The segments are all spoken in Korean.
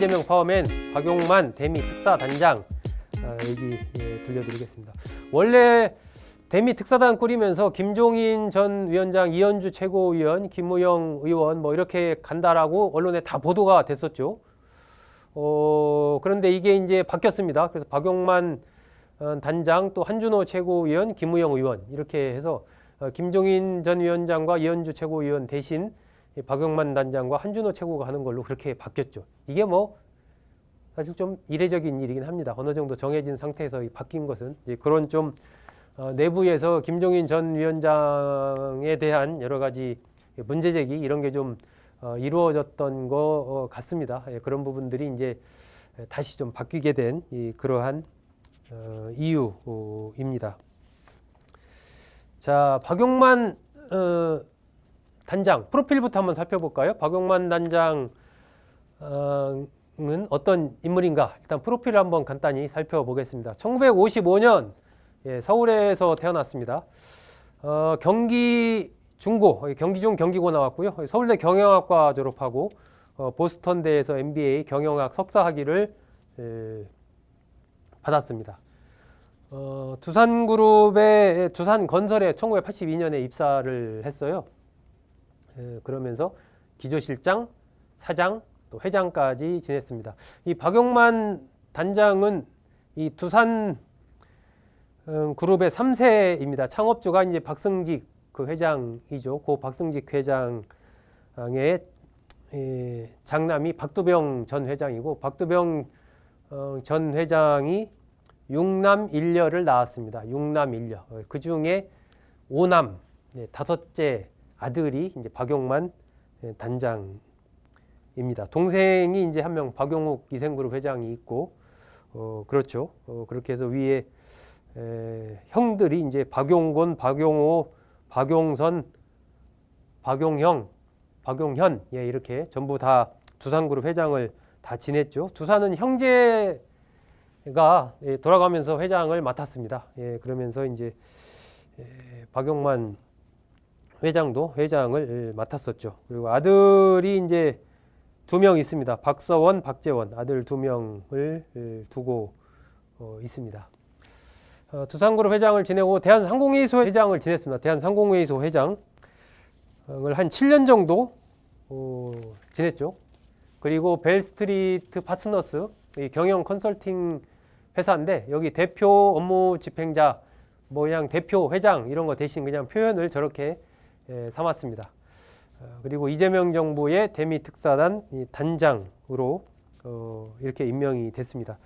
이재명 파워맨 박용만 대미 특사단장 얘기 들려드리겠습니다. 원래 대미 특사단 꾸리면서 김종인 전 위원장, 이현주 최고위원, 김무영 의원 뭐 이렇게 간다라고 언론에 다 보도가 됐었죠. 그런데 이게 이제 바뀌었습니다. 그래서 박용만 단장, 또 한준호 최고위원, 김무영 의원 이렇게 해서 김종인 전 위원장과 이현주 최고위원 대신 박용만 단장과 한준호 최고가 하는 걸로 그렇게 바뀌었죠. 이게 뭐 사실 좀 이례적인 일이긴 합니다. 어느 정도 정해진 상태에서 바뀐 것은 이제 그런 좀 내부에서 김종인 전 위원장에 대한 여러 가지 문제제기 이런 게 좀 이루어졌던 것 같습니다. 그런 부분들이 이제 다시 좀 바뀌게 된 그러한 이유입니다. 자, 박용만 단장 프로필부터 한번 살펴볼까요? 박용만 단장은 어떤 인물인가? 일단 프로필을 한번 간단히 살펴보겠습니다. 1955년 서울에서 태어났습니다. 경기 중고, 경기중 경기고 나왔고요. 서울대 경영학과 졸업하고 보스턴대에서 MBA 경영학 석사학위를 받았습니다. 두산그룹의 두산건설에 1982년에 입사를 했어요. 그러면서 기조실장, 사장, 또 회장까지 지냈습니다. 이 박용만 단장은 이 두산 그룹의 3세입니다. 창업주가 이제 박승직 그 회장이죠. 그 박승직 회장의 장남이 박두병 전 회장이고, 박두병 전 회장이 6남 1녀를 낳았습니다. 6남 1녀. 그 중에 5남, 5째 아들이 이제 박용만 단장입니다. 동생이 이제 한 명 박용욱 이생그룹 회장이 있고, 그렇죠. 그렇게 해서 위에 형들이 이제 박용곤, 박용호, 박용선, 박용형, 박용현 이렇게 전부 다 두산그룹 회장을 다 지냈죠. 두산은 형제가 돌아가면서 회장을 맡았습니다. 그러면서 이제 박용만 회장도 회장을 맡았었죠. 그리고 아들이 이제 2명 있습니다. 박서원, 박재원 아들 2명을 두고 있습니다. 두산그룹 회장을 지내고 대한상공회의소 회장을 지냈습니다. 대한상공회의소 회장을 한 7년 정도 지냈죠. 그리고 벨스트리트 파트너스 경영 컨설팅 회사인데, 여기 대표 업무 집행자 뭐 그냥 대표 회장 이런 거 대신 그냥 표현을 저렇게 삼았습니다. 그리고 이재명 정부의 대미 특사단 단장으로 이렇게 임명이 됐습니다.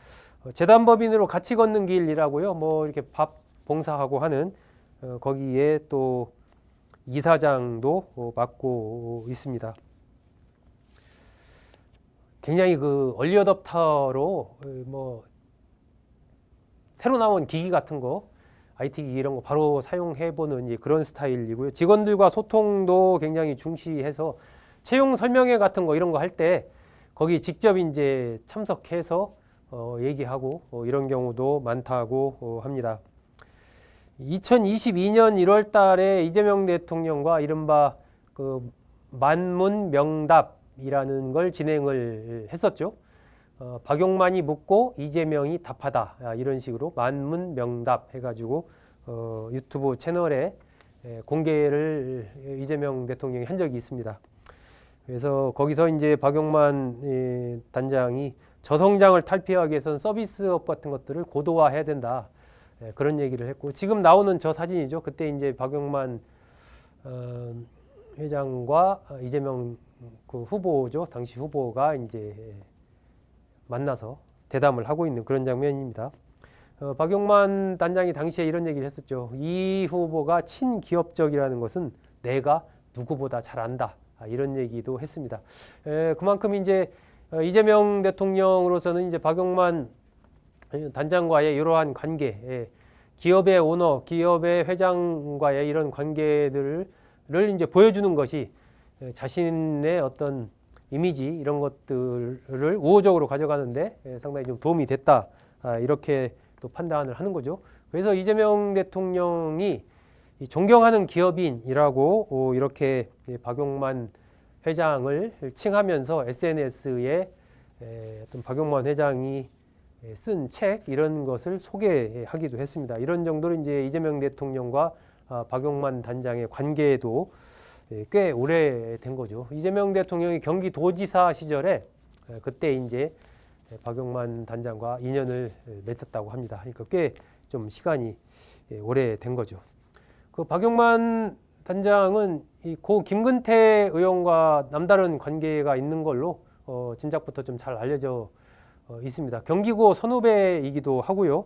재단법인으로 같이 걷는 길이라고요. 뭐 이렇게 밥 봉사하고 하는 거기에 또 이사장도 맡고 있습니다. 굉장히 그 얼리 어댑터로 뭐 새로 나온 기기 같은 거, IT 기기 이런 거 바로 사용해보는 그런 스타일이고요. 직원들과 소통도 굉장히 중시해서 채용 설명회 같은 거 이런 거 할 때 거기 직접 이제 참석해서 얘기하고 이런 경우도 많다고 합니다. 2022년 1월 달에 이재명 대통령과 이른바 그 만문 명답이라는 걸 진행을 했었죠. 박용만이 묻고 이재명이 답하다, 이런 식으로 만문 명답 해가지고 유튜브 채널에 공개를 이재명 대통령이 한 적이 있습니다. 그래서 거기서 이제 박용만 단장이 저성장을 탈피하기 위해서는 서비스업 같은 것들을 고도화해야 된다, 그런 얘기를 했고, 지금 나오는 저 사진이죠. 그때 이제 박용만 회장과 이재명 그 후보죠. 당시 후보가 이제 만나서 대담을 하고 있는 그런 장면입니다. 박용만 단장이 당시에 이런 얘기를 했었죠. 이 후보가 친기업적이라는 것은 내가 누구보다 잘 안다, 이런 얘기도 했습니다. 그만큼 이제 이재명 대통령으로서는 이제 박용만 단장과의 이러한 관계, 기업의 오너, 기업의 회장과의 이런 관계들을 이제 보여주는 것이 자신의 어떤 이미지 이런 것들을 우호적으로 가져가는데 상당히 좀 도움이 됐다, 이렇게 또 판단을 하는 거죠. 그래서 이재명 대통령이 존경하는 기업인이라고 이렇게 박용만 회장을 칭하면서 SNS에 어떤 박용만 회장이 쓴 책 이런 것을 소개하기도 했습니다. 이런 정도로 이제 이재명 대통령과 박용만 단장의 관계도 꽤 오래된 거죠. 이재명 대통령이 경기도지사 시절에 그때 이제 박용만 단장과 인연을 맺었다고 합니다. 그러니까 꽤 좀 시간이 오래된 거죠. 그 박용만 단장은 이 고 김근태 의원과 남다른 관계가 있는 걸로 진작부터 좀 잘 알려져 있습니다. 경기고 선후배이기도 하고요.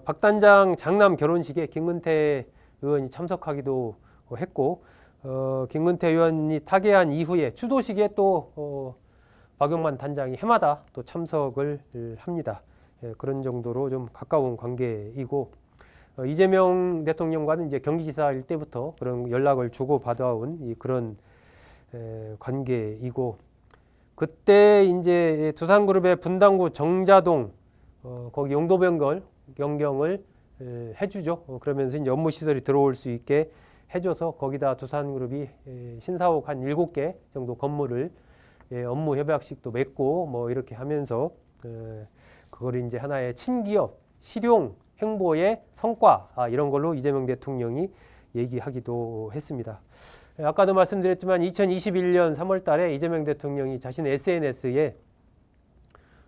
박 단장 장남 결혼식에 김근태 의원이 참석하기도 했고, 김근태 의원이 타계한 이후에 추도식에 또 박용만 단장이 해마다 또 참석을 합니다. 그런 정도로 좀 가까운 관계이고, 이재명 대통령과는 이제 경기지사일 때부터 그런 연락을 주고 받아온 그런 관계이고, 그때 이제 두산그룹의 분당구 정자동 거기 용도 변경을 해주죠. 그러면서 이제 업무 시설이 들어올 수 있게 해줘서 거기다 두산그룹이 신사옥 한 7개 정도 건물을 업무 협약식도 맺고 뭐 이렇게 하면서 그걸 이제 하나의 친기업 실용 행보의 성과 이런 걸로 이재명 대통령이 얘기하기도 했습니다. 아까도 말씀드렸지만 2021년 3월 달에 이재명 대통령이 자신의 SNS에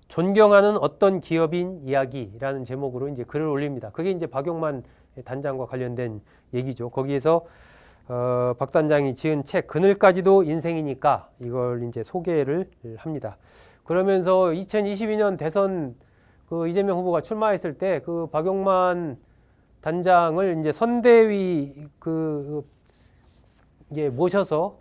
존경하는 어떤 기업인 이야기라는 제목으로 이제 글을 올립니다. 그게 이제 박용만 단장과 관련된 얘기죠. 거기에서 박 단장이 지은 책 그늘까지도 인생이니까 이걸 이제 소개를 합니다. 그러면서 2022년 대선 그 이재명 후보가 출마했을 때 그 박용만 단장을 이제 선대위 이게 모셔서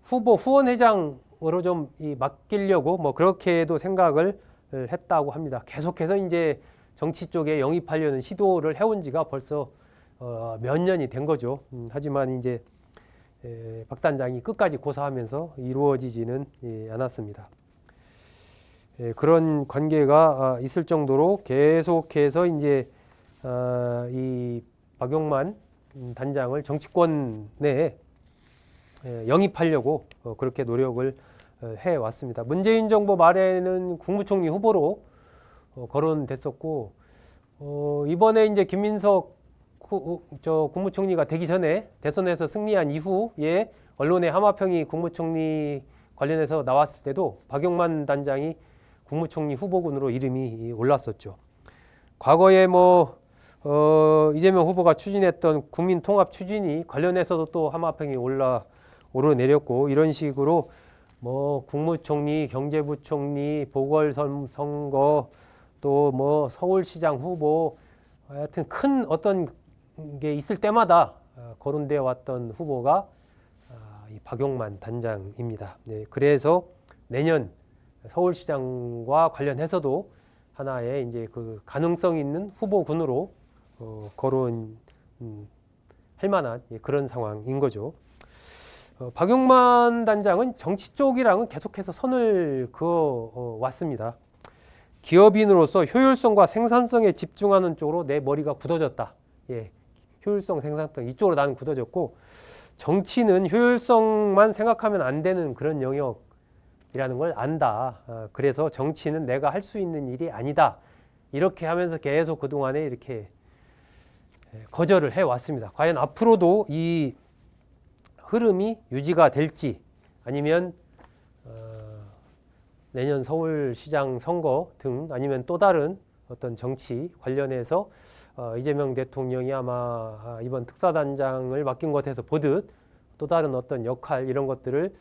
후원회장으로 좀 맡기려고 뭐 그렇게도 생각을 했다고 합니다. 계속해서 이제 정치 쪽에 영입하려는 시도를 해온 지가 벌써 몇 년이 된 거죠. 하지만 이제 박 단장이 끝까지 고사하면서 이루어지지는 않았습니다. 그런 관계가 있을 정도로 계속해서 이제 이 박용만 단장을 정치권 내에 영입하려고 그렇게 노력을 해왔습니다. 문재인 정부 말에는 국무총리 후보로 거론됐었고 이번에 이제 김민석 국무총리가 되기 전에 대선에서 승리한 이후에 언론의 하마평이 국무총리 관련해서 나왔을 때도 박용만 단장이 국무총리 후보군으로 이름이 올랐었죠. 과거에 뭐 이재명 후보가 추진했던 국민통합 추진이 관련해서도 또 하마평이 오르내렸고 이런 식으로 뭐 국무총리, 경제부총리, 보궐선거 또 뭐 서울시장 후보 하여튼 큰 어떤 게 있을 때마다 거론되어 왔던 후보가 이 박용만 단장입니다. 네, 그래서 내년 서울시장과 관련해서도 하나의 이제 그 가능성 있는 후보군으로 거론할 만한 그런 상황인 거죠. 박용만 단장은 정치 쪽이랑은 계속해서 선을 그어 왔습니다. 기업인으로서 효율성과 생산성에 집중하는 쪽으로 내 머리가 굳어졌다. 효율성, 생산성 이쪽으로 나는 굳어졌고 정치는 효율성만 생각하면 안 되는 그런 영역이라는 걸 안다. 그래서 정치는 내가 할 수 있는 일이 아니다. 이렇게 하면서 계속 그동안에 이렇게 거절을 해왔습니다. 과연 앞으로도 이 흐름이 유지가 될지 아니면 내년 서울시장 선거 등 아니면 또 다른 어떤 정치 관련해서 이재명 대통령이 아마 이번 특사단장을 맡긴 것에서 보듯 또 다른 어떤 역할 이런 것들을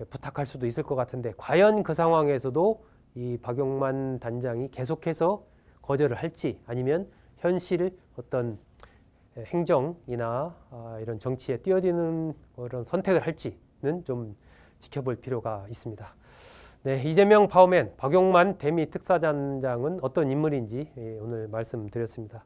부탁할 수도 있을 것 같은데 과연 그 상황에서도 이 박용만 단장이 계속해서 거절을 할지 아니면 현실 어떤 행정이나 이런 정치에 뛰어드는 그런 선택을 할지는 좀 지켜볼 필요가 있습니다. 네, 이재명 파워맨 박용만 대미 특사단장은 어떤 인물인지 오늘 말씀드렸습니다.